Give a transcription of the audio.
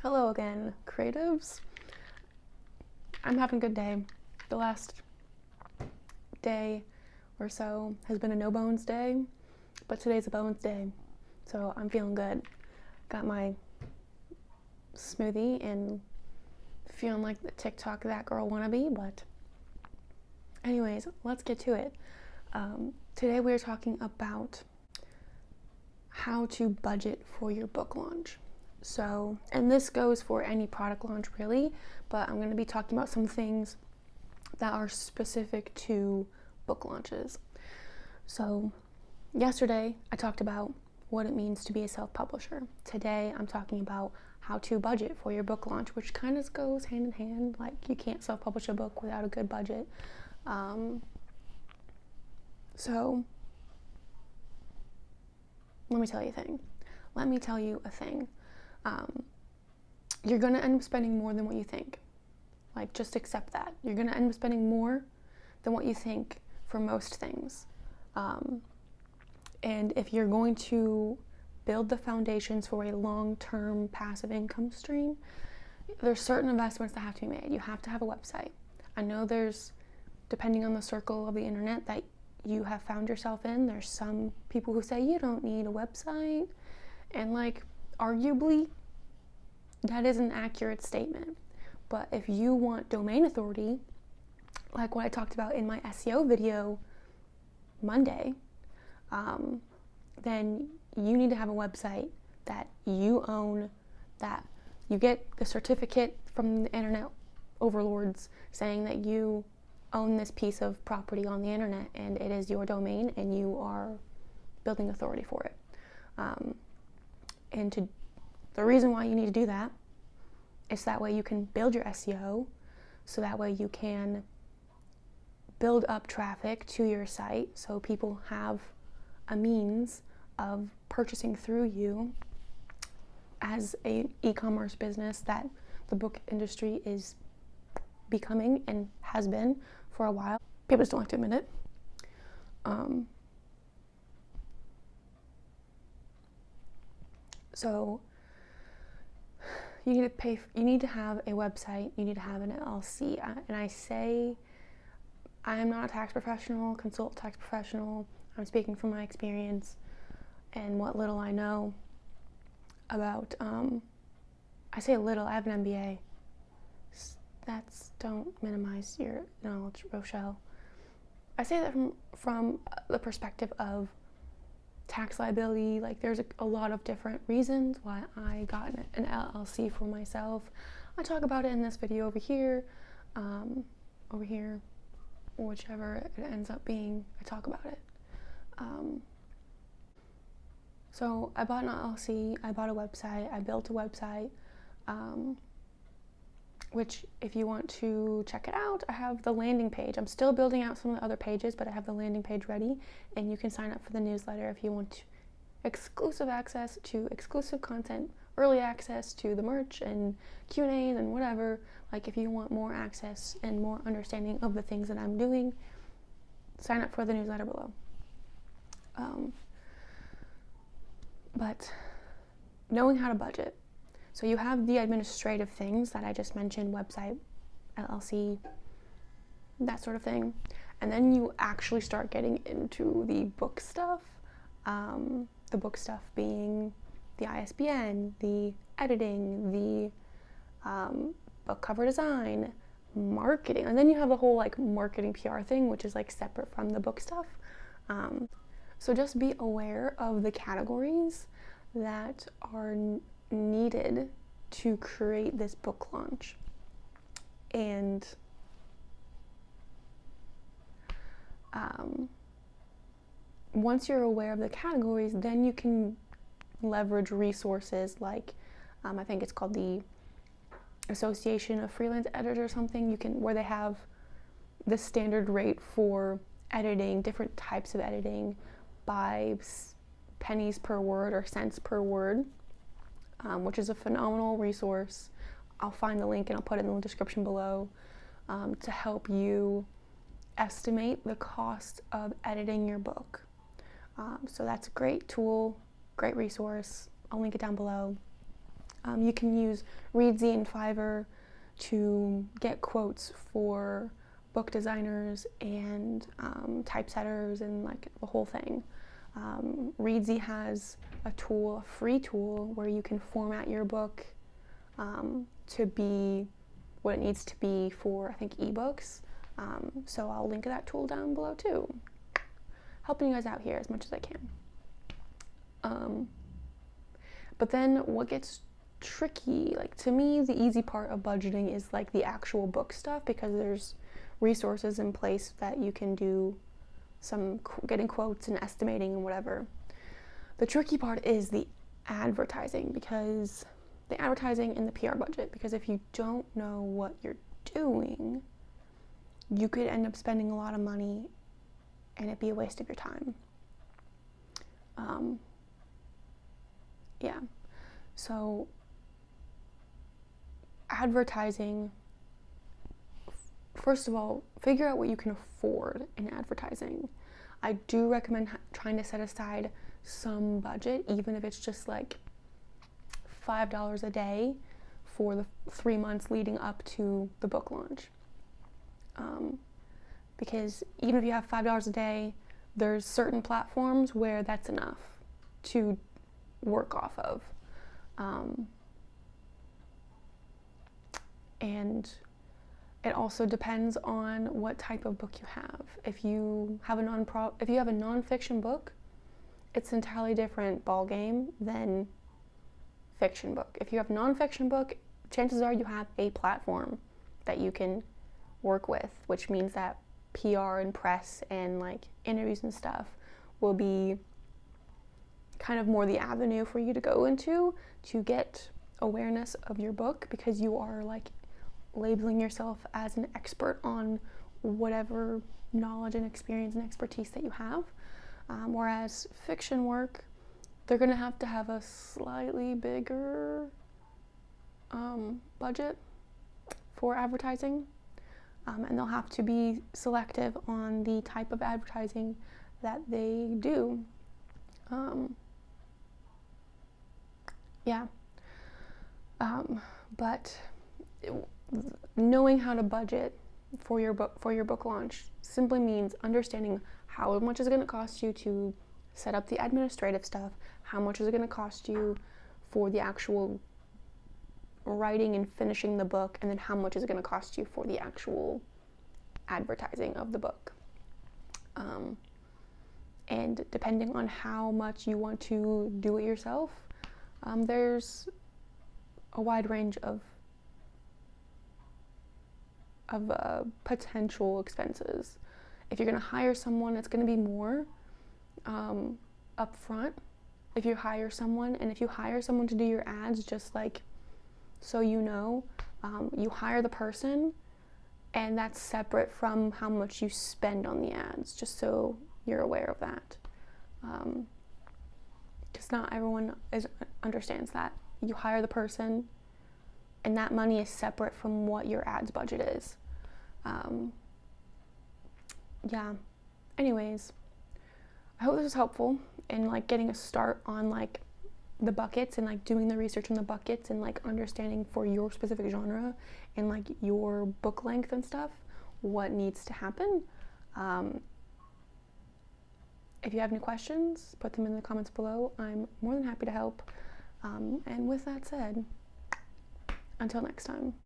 Hello again, creatives. I'm having a good day. The last day or so has been a no bones day, but today's a bones day, so I'm feeling good. Got my smoothie and feeling like the TikTok that girl wannabe, but anyways, let's get to it. Today we're talking about how to budget for your book launch. So, and this goes for any product launch really, but I'm going to be talking about some things that are specific to book launches. So, yesterday I talked about what it means to be a self-publisher. Today I'm talking about how to budget for your book launch, which kind of goes hand in hand. Like, you can't self-publish a book without a good budget. So, let me tell you a thing. You're going to end up spending more than what you think. Like, just accept that. You're going to end up spending more than what you think for most things. And if you're going to build the foundations for a long-term passive income stream, there's certain investments that have to be made. You have to have a website. I know there's, depending on the circle of the internet that you have found yourself in, there's some people who say you don't need a website. And like, arguably, that is an accurate statement. But if you want domain authority, like what I talked about in my SEO video Monday, then you need to have a website that you own, that you get the certificate from the internet overlords saying that you own this piece of property on the internet and it is your domain and you are building authority for it. The reason why you need to do that is that way you can build your SEO, so that way you can build up traffic to your site so people have a means of purchasing through you as a e-commerce business that the book industry is becoming and has been for a while. People just don't like to admit it. So you need to have a website, you need to have an LLC. And I say, I am not a tax professional, consult tax professional. I'm speaking from my experience and what little I know about, I say little, I have an MBA. Don't minimize your knowledge, Rochele. I say that from the perspective of tax liability. Like, there's a lot of different reasons why I got an LLC for myself. I talk about it in this video over here, whichever it ends up being, I talk about it. So I bought an LLC, I bought a website, I built a website, which if you want to check it out, I have the landing page. I'm still building out some of the other pages, but I have the landing page ready, and you can sign up for the newsletter if you want exclusive access to exclusive content, early access to the merch and Q&As and whatever. Like, if you want more access and more understanding of the things that I'm doing, sign up for the newsletter below. But knowing how to budget. So you have the administrative things that I just mentioned, website, LLC, that sort of thing. And then you actually start getting into the book stuff. The book stuff being the ISBN, the editing, the book cover design, marketing. And then you have the whole like marketing PR thing, which is like separate from the book stuff. So just be aware of the categories that are needed to create this book launch. And once you're aware of the categories, then you can leverage resources like I think it's called the Association of Freelance Editors or something, where they have the standard rate for editing, different types of editing by pennies per word or cents per word, which is a phenomenal resource. I'll find the link and I'll put it in the description below to help you estimate the cost of editing your book. So that's a great tool, great resource. I'll link it down below. You can use Reedsy and Fiverr to get quotes for book designers and typesetters and like the whole thing. Reedsy has a free tool, where you can format your book to be what it needs to be for, I think, ebooks. So I'll link that tool down below too. Helping you guys out here as much as I can. But then what gets tricky, like to me, the easy part of budgeting is like the actual book stuff, because there's resources in place that you can do some getting quotes and estimating and whatever. The tricky part is the advertising, because the advertising and the PR budget, because if you don't know what you're doing, you could end up spending a lot of money and it be a waste of your time. Yeah. So advertising, first of all, figure out what you can afford in advertising. I do recommend trying to set aside some budget, even if it's just like $5 a day for the 3 months leading up to the book launch. Because even if you have $5 a day, there's certain platforms where that's enough to work off of. And it also depends on what type of book you have. If you have a nonfiction book, it's an entirely different ball game than fiction book. If you have a nonfiction book, chances are you have a platform that you can work with, which means that PR and press and like interviews and stuff will be kind of more the avenue for you to go into to get awareness of your book, because you are like labeling yourself as an expert on whatever knowledge and experience and expertise that you have. Whereas fiction work, they're going to have a slightly bigger budget for advertising, and they'll have to be selective on the type of advertising that they do. But knowing how to budget for your book launch simply means understanding how much is it going to cost you to set up the administrative stuff, how much is it going to cost you for the actual writing and finishing the book, and then how much is it going to cost you for the actual advertising of the book. And depending on how much you want to do it yourself, there's a wide range of potential expenses. If you're going to hire someone, it's going to be more upfront. If you hire someone to do your ads, just like so you know, you hire the person, and that's separate from how much you spend on the ads, just so you're aware of that. Because not everyone understands that. You hire the person, and that money is separate from what your ads budget is. Anyways, I hope this was helpful in like getting a start on like the buckets and like doing the research on the buckets and like understanding for your specific genre and like your book length and stuff what needs to happen. If you have any questions, put them in the comments below. I'm more than happy to help. And with that said, until next time.